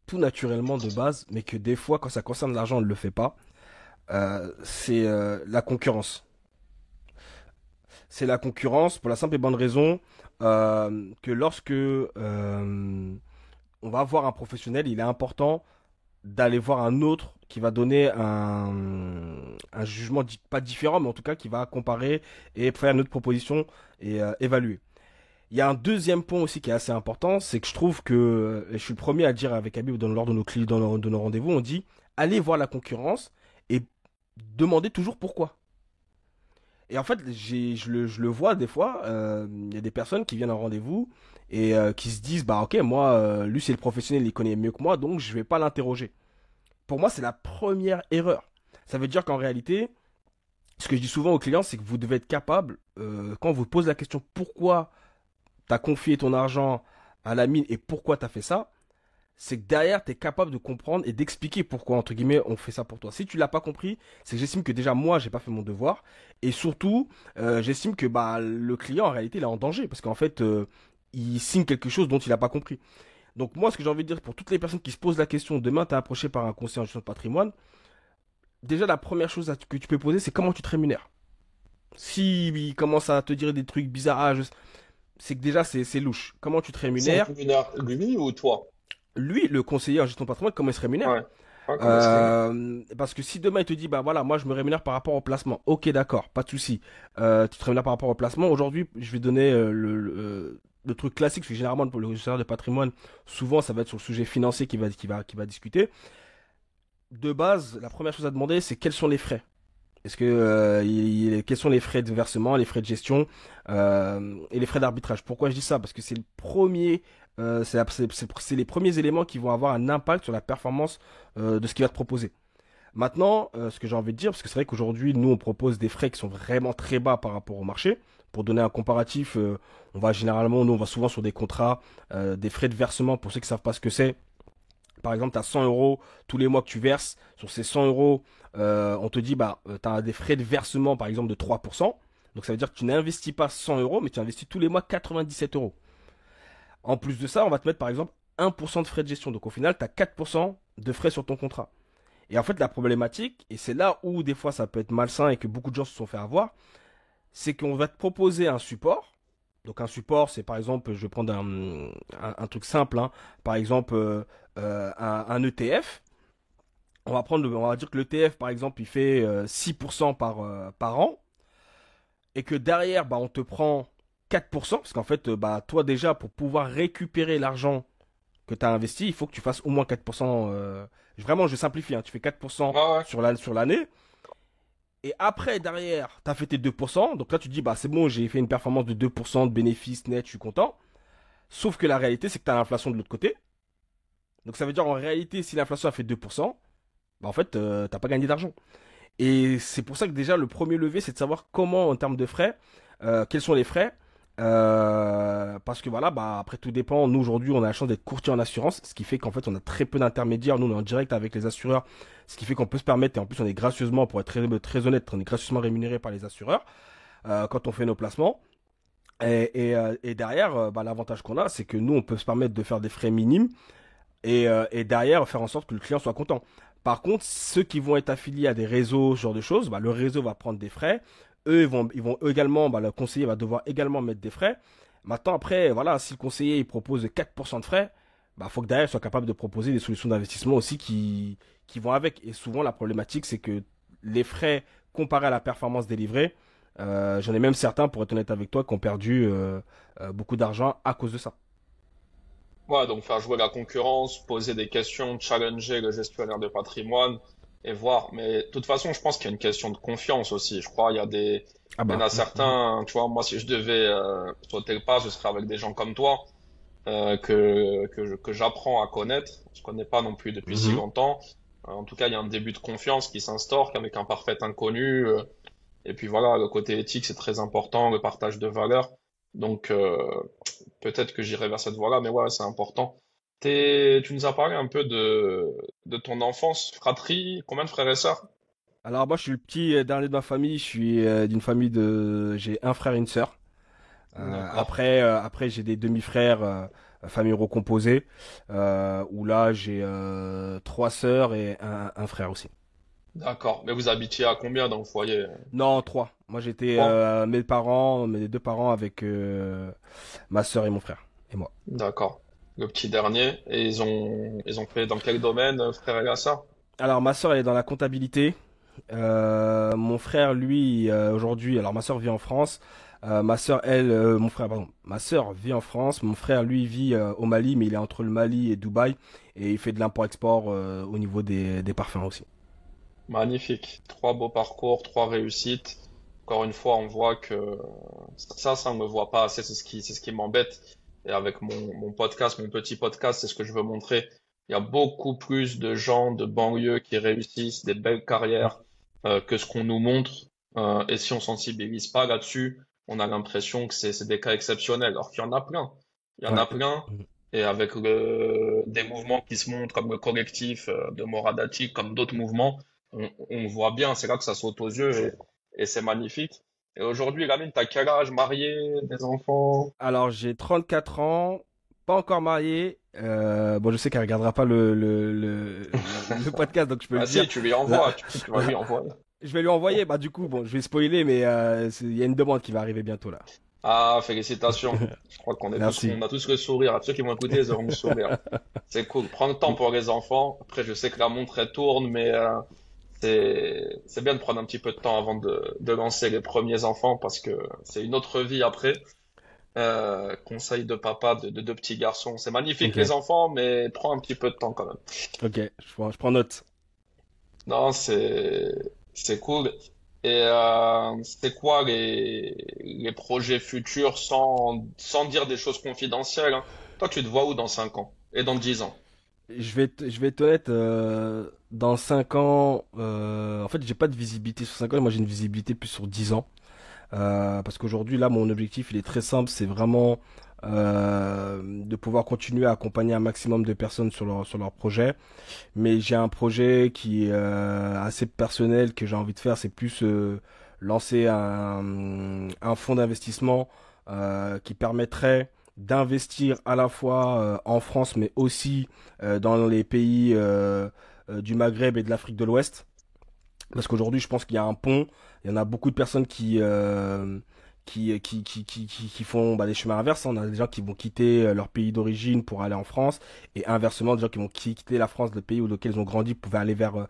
tout naturellement de base, mais que des fois, quand ça concerne l'argent, on ne le fait pas. C'est la concurrence. C'est la concurrence pour la simple et bonne raison que lorsque on va voir un professionnel, il est important d'aller voir un autre qui va donner un jugement pas différent, mais en tout cas qui va comparer et faire une autre proposition et évaluer. Il y a un deuxième point aussi qui est assez important, c'est que je trouve que, et je suis le premier à dire avec Habib lors de nos clients, de nos rendez-vous, on dit allez voir la concurrence et demandez toujours pourquoi. Et en fait, je le vois des fois, il y a des personnes qui viennent en rendez-vous et qui se disent bah ok, moi, lui c'est le professionnel, il connaît mieux que moi, donc je vais pas l'interroger. Pour moi, c'est la première erreur. Ça veut dire qu'en réalité, ce que je dis souvent aux clients, c'est que vous devez être capable, quand on vous pose la question pourquoi tu as confié ton argent à la mine et pourquoi tu as fait ça, c'est que derrière, tu es capable de comprendre et d'expliquer pourquoi, entre guillemets, on fait ça pour toi. Si tu l'as pas compris, c'est que j'estime que déjà, moi, j'ai pas fait mon devoir. Et surtout, j'estime que bah, le client, en réalité, il est en danger. Parce qu'en fait, il signe quelque chose dont il n'a pas compris. Donc moi, ce que j'ai envie de dire pour toutes les personnes qui se posent la question, demain, tu es approché par un conseiller en gestion de patrimoine, déjà, la première chose que tu peux poser, c'est comment tu te rémunères. Si il commence à te dire des trucs bizarres, c'est que déjà, c'est louche. Comment tu te C'est rémunères? lui ou toi? Lui, le conseiller en gestion de patrimoine, comment il se rémunère? Ouais. Ouais, comment il se rémunère? Parce que si demain il te dit, bah voilà, moi je me rémunère par rapport au placement. Ok, d'accord, pas de souci. Tu te rémunères par rapport au placement. Aujourd'hui, je vais donner le truc classique, parce que généralement pour le gestionnaire de patrimoine, souvent ça va être sur le sujet financier qui va discuter. De base, la première chose à demander, c'est quels sont les frais. Est-ce que quels sont les frais de versement, les frais de gestion et les frais d'arbitrage? Pourquoi je dis ça? Parce que c'est le premier, c'est les premiers éléments qui vont avoir un impact sur la performance de ce qu'il va te proposer. Maintenant, ce que j'ai envie de dire, parce que c'est vrai qu'aujourd'hui, nous, on propose des frais qui sont vraiment très bas par rapport au marché. Pour donner un comparatif, nous, on va souvent sur des contrats, des frais de versement, pour ceux qui ne savent pas ce que c'est. Par exemple, tu as 100 euros tous les mois que tu verses. Sur ces 100 euros, on te dit, bah, tu as des frais de versement, par exemple, de 3%. Donc ça veut dire que tu n'investis pas 100 euros, mais tu investis tous les mois 97 euros. En plus de ça, on va te mettre, par exemple, 1% de frais de gestion. Donc au final, tu as 4% de frais sur ton contrat. Et en fait, la problématique, et c'est là où des fois ça peut être malsain et que beaucoup de gens se sont fait avoir, c'est qu'on va te proposer un support. Donc un support, c'est par exemple, je vais prendre un truc simple, hein. Par exemple un ETF. On va dire que l'ETF, par exemple, il fait 6% par an, et que derrière, bah, on te prend 4%, parce qu'en fait, bah, toi déjà, pour pouvoir récupérer l'argent que tu as investi, il faut que tu fasses au moins 4%. Vraiment, je simplifie, hein, tu fais 4% Ouais, ouais. sur l'année. Et après, derrière, tu as fait tes 2%. Donc là, tu te dis, bah, c'est bon, j'ai fait une performance de 2% de bénéfices nets, je suis content. Sauf que la réalité, c'est que tu as l'inflation de l'autre côté. Donc ça veut dire, en réalité, si l'inflation a fait 2%, bah, en fait, t'as pas gagné d'argent. Et c'est pour ça que déjà, le premier levier, c'est de savoir comment, en termes de frais, quels sont les frais. Parce que voilà, bah, après tout dépend. Nous, aujourd'hui, on a la chance d'être courtier en assurance, ce qui fait qu'en fait, on a très peu d'intermédiaires. Nous, on est en direct avec les assureurs, ce qui fait qu'on peut se permettre, et en plus, on est gracieusement, pour être très honnête, on est gracieusement rémunéré par les assureurs quand on fait nos placements. Et derrière, bah, l'avantage qu'on a, c'est que nous, on peut se permettre de faire des frais minimes et derrière faire en sorte que le client soit content. Par contre, ceux qui vont être affiliés à des réseaux, ce genre de choses, bah, le réseau va prendre des frais. Eux, ils vont également, bah, le conseiller va devoir également mettre des frais. Maintenant, après, voilà, si le conseiller il propose 4% de frais, bah, faut que derrière, il soit capable de proposer des solutions d'investissement aussi qui vont avec. Et souvent, la problématique, c'est que les frais comparés à la performance délivrée, j'en ai même certains, pour être honnête avec toi, qui ont perdu beaucoup d'argent à cause de ça. Ouais, donc faire jouer la concurrence, poser des questions, challenger le gestionnaire de patrimoine et voir. Mais de toute façon, je pense qu'il y a une question de confiance aussi. Je crois il y a des, Ah il y en bah, a certains, tu vois, moi si je devais sauter le pas, ce serait avec des gens comme toi que j'apprends à connaître. Je connais pas non plus depuis si mhm. longtemps. En tout cas, il y a un début de confiance qui s'instaure qu'avec un parfait inconnu. Et puis voilà, le côté éthique, c'est très important, le partage de valeurs. Donc peut-être que j'irai vers cette voie-là, mais ouais, c'est important. Tu nous as parlé un peu de ton enfance, fratrie, combien de frères et sœurs? Alors moi je suis le petit dernier de ma famille, je suis d'une famille de... J'ai un frère et une sœur. D'accord. Après j'ai des demi-frères, famille recomposée, où là j'ai trois sœurs et un frère aussi. D'accord. Mais vous habitiez à combien dans le foyer? Non, trois. Moi j'étais Trois? mes deux parents avec ma sœur et mon frère et moi. D'accord. Le petit dernier. Et ils ont fait dans quel domaine, frère et la sœur? Alors ma sœur elle est dans la comptabilité. Mon frère, lui, aujourd'hui, alors ma sœur vit en France. Ma sœur, elle, mon frère, pardon, ma sœur vit en France. Mon frère, lui, vit au Mali, mais il est entre le Mali et Dubaï et il fait de l'import-export au niveau des parfums aussi. Magnifique. Trois beaux parcours, trois réussites. Encore une fois, on voit que ça, on ne me voit pas assez. C'est ce qui m'embête. Et avec mon podcast, mon petit podcast, c'est ce que je veux montrer. Il y a beaucoup plus de gens de banlieue qui réussissent des belles Mm. carrières que ce qu'on nous montre. Et si on sensibilise pas là-dessus, on a l'impression que c'est des cas exceptionnels. Alors qu'il y en a plein. Il y en Ouais. a plein. Mm. Et avec des mouvements qui se montrent comme le collectif de Moradati, comme d'autres mouvements, on voit bien, c'est là que ça saute aux yeux et c'est magnifique. Et aujourd'hui, Lamine, t'as quel âge, marié, des enfants? Alors, j'ai 34 ans, pas encore marié. Bon, je sais qu'elle regardera pas le podcast, donc je peux le Ah dire. si, tu lui Là, envoies, tu vas lui envoyer. je vais lui envoyer. Bah, du coup, bon, je vais spoiler, mais il y a une demande qui va arriver bientôt là. Ah, félicitations. Je crois Merci. on a tous le sourire. Ceux qui vont écouter, ils auront le sourire. C'est cool. Prends le temps pour les enfants. Après, je sais que la montre, elle tourne, mais c'est bien de prendre un petit peu de temps avant de lancer les premiers enfants parce que c'est une autre vie après. Conseil de papa de deux petits garçons. C'est magnifique les Ok, enfants, mais prends un petit peu de temps quand même. ok, je prends note. Non, c'est cool. Et c'est quoi les projets futurs sans dire des choses confidentielles, hein. Toi, tu te vois où dans 5 ans et dans 10 ans? Je vais être honnête, dans 5 ans, en fait, j'ai pas de visibilité sur 5 ans, moi j'ai une visibilité plus sur 10 ans. Parce qu'aujourd'hui, là, mon objectif, il est très simple, c'est vraiment de pouvoir continuer à accompagner un maximum de personnes sur leur projet. Mais j'ai un projet qui est assez personnel que j'ai envie de faire, c'est plus lancer un fonds d'investissement qui permettrait d'investir à la fois en France, mais aussi dans les pays du Maghreb et de l'Afrique de l'Ouest. Parce qu'aujourd'hui, je pense qu'il y a un pont. Il y en a beaucoup de personnes qui font des chemins inverses. On a des gens qui vont quitter leur pays d'origine pour aller en France. Et inversement, des gens qui vont quitter la France, le pays où lequel ils ont grandi, pour aller vers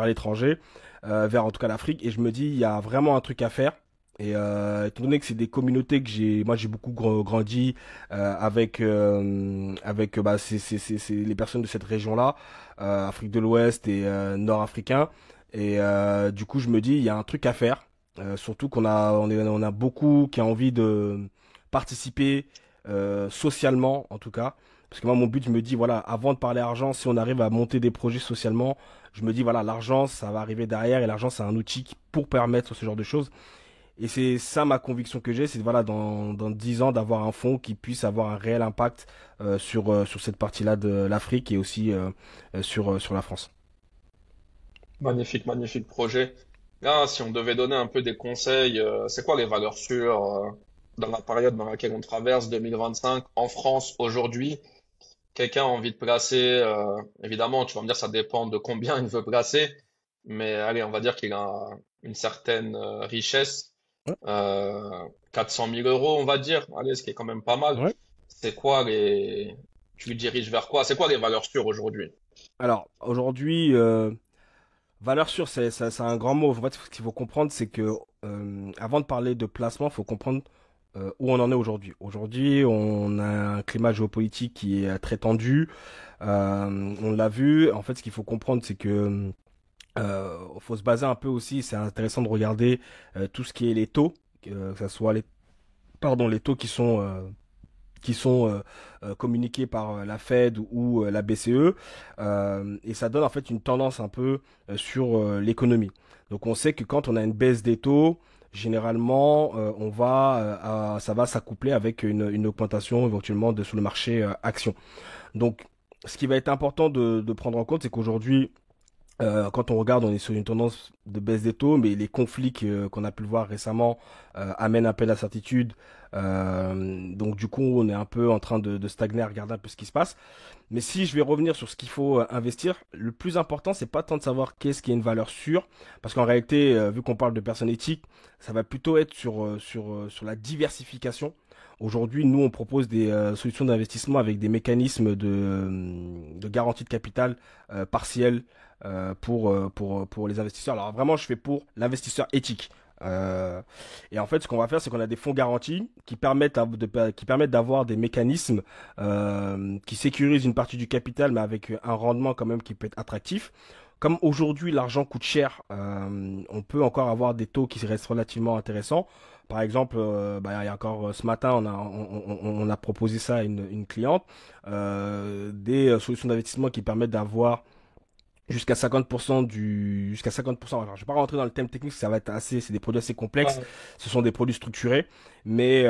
l'étranger, vers en tout cas l'Afrique. Et je me dis, il y a vraiment un truc à faire. Et étant donné que c'est des communautés que moi j'ai beaucoup grandi avec c'est les personnes de cette région-là, Afrique de l'Ouest et nord-africain. Et du coup, je me dis, il y a un truc à faire. Surtout on a beaucoup qui a envie de participer socialement, en tout cas. Parce que moi, mon but, je me dis, voilà, avant de parler argent, si on arrive à monter des projets socialement, je me dis, voilà, l'argent, ça va arriver derrière. Et l'argent, c'est un outil pour permettre ce genre de choses. Et c'est ça ma conviction que j'ai, c'est voilà, dans 10 ans, d'avoir un fonds qui puisse avoir un réel impact sur cette partie-là de l'Afrique et aussi sur la France. Magnifique, magnifique projet. Là, si on devait donner un peu des conseils, c'est quoi les valeurs sûres dans la période dans laquelle on traverse, 2025, en France aujourd'hui? Quelqu'un a envie de placer, évidemment, tu vas me dire ça dépend de combien il veut placer, mais allez, on va dire qu'il a une certaine richesse, Ouais. 400 000 euros, on va dire, allez, ce qui est quand même pas mal. Ouais. C'est quoi tu le diriges vers quoi? C'est quoi les valeurs sûres aujourd'hui? Alors, aujourd'hui, valeur sûre, c'est un grand mot. En fait, ce qu'il faut comprendre, c'est que avant de parler de placement, il faut comprendre où on en est aujourd'hui. Aujourd'hui, on a un climat géopolitique qui est très tendu. On l'a vu. En fait, ce qu'il faut comprendre, c'est que faut se baser un peu aussi. C'est intéressant de regarder tout ce qui est les taux, que ce soit les taux qui sont communiqués par la Fed ou la BCE, et ça donne en fait une tendance un peu sur l'économie. Donc on sait que quand on a une baisse des taux, généralement ça va s'accoupler avec une augmentation éventuellement sur le marché action. Donc ce qui va être important de prendre en compte, c'est qu'aujourd'hui Quand on regarde, on est sur une tendance de baisse des taux, mais les conflits qu'on a pu le voir récemment amènent un peu d'incertitude. Donc du coup, on est un peu en train de stagner, à regarder un peu ce qui se passe. Mais si je vais revenir sur ce qu'il faut investir, le plus important, c'est pas tant de savoir qu'est-ce qui est une valeur sûre, parce qu'en réalité, vu qu'on parle de personnes éthiques, ça va plutôt être sur la diversification. Aujourd'hui, nous, on propose des solutions d'investissement avec des mécanismes de garantie de capital partielle pour les investisseurs. Alors vraiment, je fais pour l'investisseur éthique. Et en fait, ce qu'on va faire, c'est qu'on a des fonds garantis qui permettent d'avoir des mécanismes qui sécurisent une partie du capital, mais avec un rendement quand même qui peut être attractif. Comme aujourd'hui l'argent coûte cher, on peut encore avoir des taux qui restent relativement intéressants. Par exemple, il y a encore ce matin, on a proposé ça à une cliente, des solutions d'investissement qui permettent d'avoir jusqu'à 50%. Alors, je vais pas rentrer dans le thème technique, ça va être assez, c'est des produits assez complexes. Ouais. Ce sont des produits structurés, mais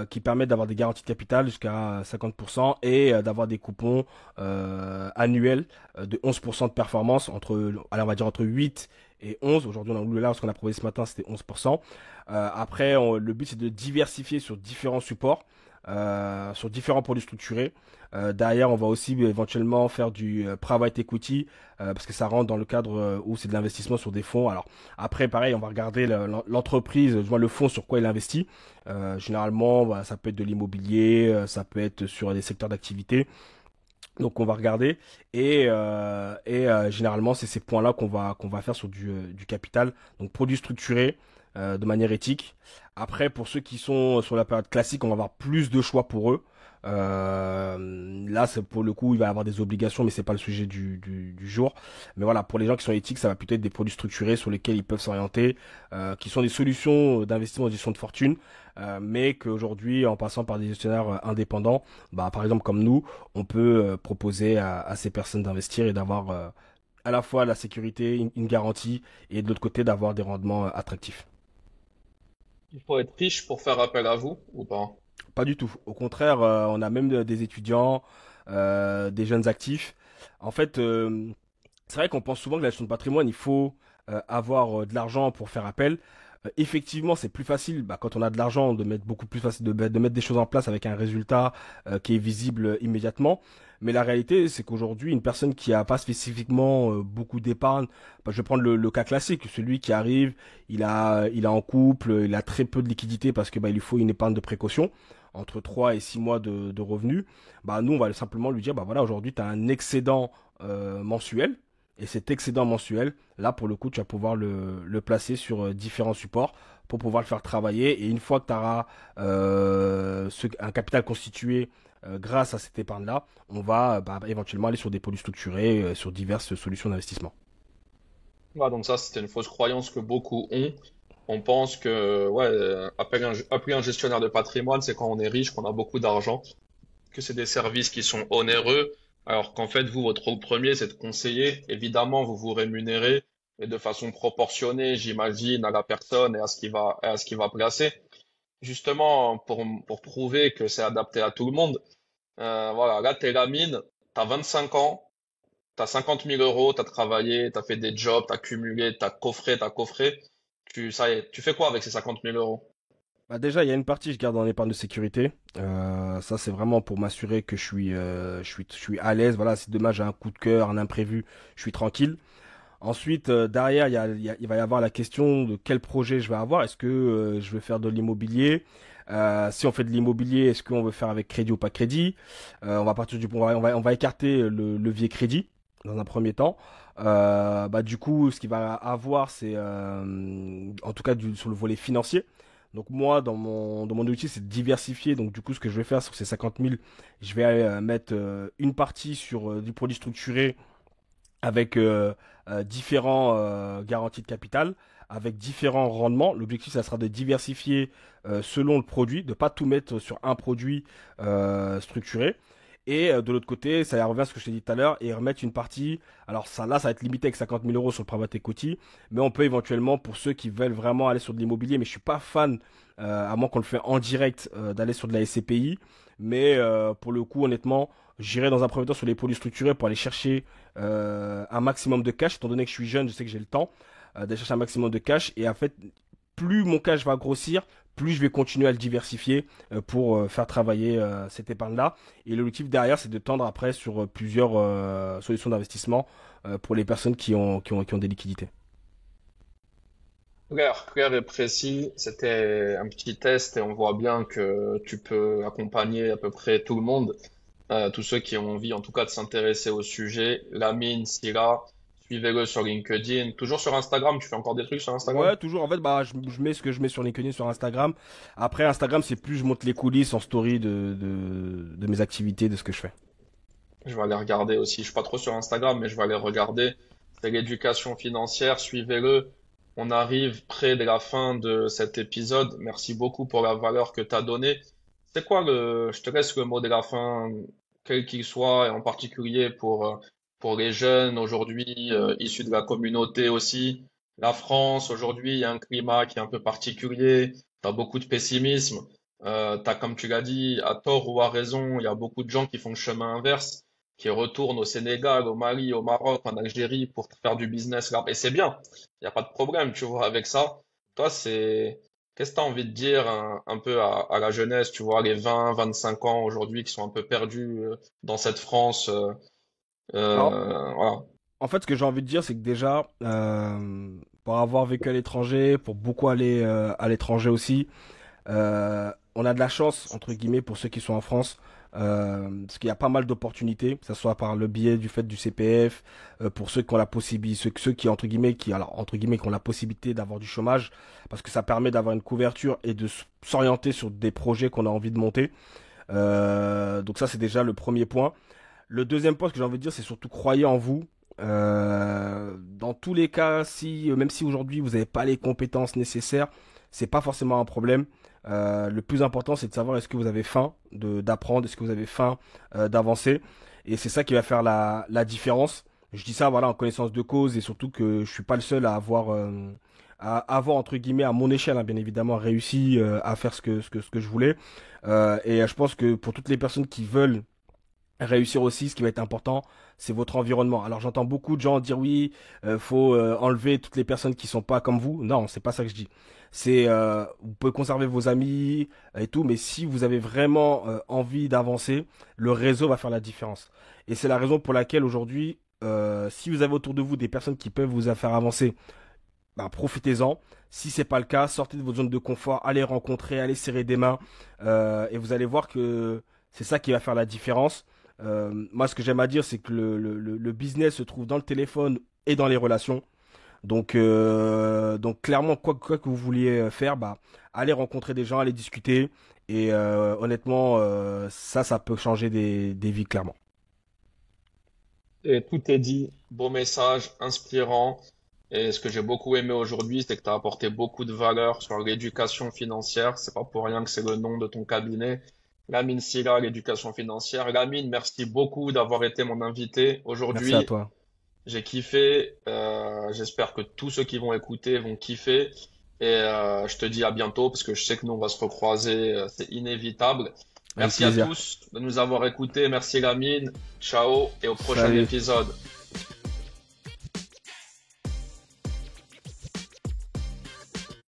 qui permettent d'avoir des garanties de capital jusqu'à 50% et d'avoir des coupons annuels de 11% de performance allez, on va dire entre 8 et 11. Aujourd'hui, on a là, ce qu'on a proposé ce matin, c'était 11%. Après, le but, c'est de diversifier sur différents supports. Sur différents produits structurés. Derrière, on va aussi éventuellement faire du private equity parce que ça rentre dans le cadre où c'est de l'investissement sur des fonds. Alors après, pareil, on va regarder l'entreprise, du moins le fonds sur quoi il investit. Généralement, bah, ça peut être de l'immobilier, ça peut être sur des secteurs d'activité. Donc on va regarder généralement c'est ces points-là qu'on va faire sur du capital. Donc produits structurés de manière éthique. Après pour ceux qui sont sur la période classique, on va avoir plus de choix pour eux. Là c'est pour le coup il va y avoir des obligations mais c'est pas le sujet du jour. Mais voilà pour les gens qui sont éthiques ça va plutôt être des produits structurés sur lesquels ils peuvent s'orienter, qui sont des solutions d'investissement en gestion de fortune, mais qu'aujourd'hui en passant par des gestionnaires indépendants, bah par exemple comme nous on peut proposer à ces personnes d'investir et d'avoir à la fois la sécurité, une garantie, et de l'autre côté d'avoir des rendements attractifs. Il faut être riche pour faire appel à vous ou pas? Pas du tout. Au contraire, on a même des étudiants, des jeunes actifs. En fait, c'est vrai qu'on pense souvent que la gestion de patrimoine, il faut avoir de l'argent pour faire appel. Effectivement, c'est plus facile bah, quand on a de l'argent de mettre beaucoup plus facile de mettre des choses en place avec un résultat qui est visible immédiatement. Mais la réalité, c'est qu'aujourd'hui, une personne qui a pas spécifiquement beaucoup d'épargne, bah, je vais prendre le cas classique, celui qui arrive, il a en couple, il a très peu de liquidité parce que bah, il lui faut une épargne de précaution entre 3 et 6 mois de revenus. Bah, nous, on va simplement lui dire, bah voilà, aujourd'hui, tu as un excédent mensuel. Et cet excédent mensuel, là, pour le coup, tu vas pouvoir le placer sur différents supports pour pouvoir le faire travailler. Et une fois que tu auras un capital constitué grâce à cette épargne-là, on va bah, éventuellement aller sur des produits structurés, sur diverses solutions d'investissement. Ouais, donc ça, c'était une fausse croyance que beaucoup ont. On pense que ouais, appeler un gestionnaire de patrimoine, c'est quand on est riche, qu'on a beaucoup d'argent, que c'est des services qui sont onéreux, alors qu'en fait, vous, votre rôle premier, c'est de conseiller. Évidemment, vous vous rémunérez, et de façon proportionnée, j'imagine, à la personne et à ce qu'il va placer. Justement, pour prouver que c'est adapté à tout le monde, voilà, là, t'es la mine, t'as 25 ans, t'as 50 000 euros, t'as travaillé, t'as fait des jobs, t'as cumulé, t'as coffré. Ça y est, tu fais quoi avec ces 50 000 euros? Bah déjà, il y a une partie, je garde en épargne de sécurité. Ça, c'est vraiment pour m'assurer que je suis à l'aise. Voilà, si demain j'ai un coup de cœur, un imprévu, je suis tranquille. Ensuite, derrière, il va y avoir la question de quel projet je vais avoir. Est-ce que je veux faire de l'immobilier? Si on fait de l'immobilier, est-ce qu'on veut faire avec crédit ou pas crédit? On va partir du on va écarter le levier crédit dans un premier temps. Bah du coup, ce qu'il va avoir, c'est en tout cas sur le volet financier. Donc moi, dans mon outil, c'est de diversifier. Donc du coup, ce que je vais faire sur ces 50 000, je vais mettre une partie sur du produit structuré avec différents garanties de capital, avec différents rendements. L'objectif, ça sera de diversifier selon le produit, de pas tout mettre sur un produit structuré. Et de l'autre côté, ça revient à ce que je t'ai dit tout à l'heure, et remettre une partie. Alors ça, là, ça va être limité avec 50 000 euros sur le private equity, mais on peut éventuellement, pour ceux qui veulent vraiment aller sur de l'immobilier, mais je suis pas fan, à moins qu'on le fait en direct, d'aller sur de la SCPI. Mais pour le coup, honnêtement, J'irai dans un premier temps sur les produits structurés pour aller chercher un maximum de cash. Étant donné que je suis jeune, je sais que j'ai le temps d'aller chercher un maximum de cash. Et en fait, plus mon cash va grossir, plus je vais continuer à le diversifier pour faire travailler cette épargne-là. Et l'objectif derrière, c'est de tendre après sur plusieurs solutions d'investissement pour les personnes qui ont des liquidités. Clair et précis. C'était un petit test et on voit bien que tu peux accompagner à peu près tout le monde, tous ceux qui ont envie en tout cas de s'intéresser au sujet. Lamine, Silla, suivez-le sur LinkedIn. Toujours sur Instagram, tu fais encore des trucs sur Instagram? Ouais, toujours. En fait, bah, je mets ce que je mets sur LinkedIn, sur Instagram. Après, Instagram, c'est plus je monte les coulisses en story de mes activités, de ce que je fais. Je vais aller regarder aussi. Je suis pas trop sur Instagram, mais je vais aller regarder. C'est l'éducation financière. Suivez-le. On arrive près de la fin de cet épisode. Merci beaucoup pour la valeur que tu as donnée. C'est quoi je te laisse le mot de la fin, quel qu'il soit, et en particulier pour les jeunes aujourd'hui, issus de la communauté aussi. La France, aujourd'hui, il y a un climat qui est un peu particulier. Tu as beaucoup de pessimisme. T'as, comme tu l'as dit, à tort ou à raison, il y a beaucoup de gens qui font le chemin inverse, qui retournent au Sénégal, au Mali, au Maroc, en Algérie pour faire du business là. Et c'est bien. Il n'y a pas de problème, tu vois, avec ça. Toi, qu'est-ce que tu as envie de dire un peu à la jeunesse, tu vois, les 20, 25 ans aujourd'hui qui sont un peu perdus dans cette France, Alors, voilà. en fait, ce que j'ai envie de dire, c'est que déjà, pour avoir vécu à l'étranger, pour beaucoup aller à l'étranger aussi, on a de la chance, entre guillemets, pour ceux qui sont en France, parce qu'il y a pas mal d'opportunités, que ce soit par le biais du fait du CPF, pour ceux qui ont la possibilité, ceux qui, entre guillemets, qui ont la possibilité d'avoir du chômage, parce que ça permet d'avoir une couverture et de s'orienter sur des projets qu'on a envie de monter. Donc ça, c'est déjà le premier point. Le deuxième point, ce que j'ai envie de dire, c'est surtout croyez en vous. Dans tous les cas, si même si aujourd'hui vous n'avez pas les compétences nécessaires, c'est pas forcément un problème. Le plus important, c'est de savoir est-ce que vous avez faim d'apprendre, est-ce que vous avez faim d'avancer. Et c'est ça qui va faire la différence. Je dis ça voilà en connaissance de cause et surtout que je suis pas le seul à avoir entre guillemets à mon échelle hein, bien évidemment réussi à faire ce que je voulais. Et je pense que pour toutes les personnes qui veulent réussir aussi, ce qui va être important, c'est votre environnement. Alors j'entends beaucoup de gens dire oui, faut enlever toutes les personnes qui sont pas comme vous. Non, c'est pas ça que je dis. C'est vous pouvez conserver vos amis et tout, mais si vous avez vraiment envie d'avancer, le réseau va faire la différence. Et c'est la raison pour laquelle aujourd'hui, si vous avez autour de vous des personnes qui peuvent vous faire avancer, bah, profitez-en. Si c'est pas le cas, sortez de votre zone de confort, allez rencontrer, allez serrer des mains, et vous allez voir que c'est ça qui va faire la différence. Moi, ce que j'aime à dire, c'est que le business se trouve dans le téléphone et dans les relations. Donc clairement, quoi que vous vouliez faire, bah, allez rencontrer des gens, allez discuter. Et honnêtement, ça peut changer des vies, clairement. Et tout est dit. Beau message, inspirant. Et ce que j'ai beaucoup aimé aujourd'hui, c'est que tu as apporté beaucoup de valeur sur l'éducation financière. C'est pas pour rien que c'est le nom de ton cabinet. Lamine Silla, l'éducation financière. Lamine, merci beaucoup d'avoir été mon invité Merci à aujourd'hui. toi. J'ai kiffé. J'espère que tous ceux qui vont écouter vont kiffer. Et je te dis à bientôt parce que je sais que nous on va se recroiser. C'est inévitable. Avec Merci à plaisir. tous de nous avoir écoutés. Merci Lamine. Ciao et au prochain Salut. épisode.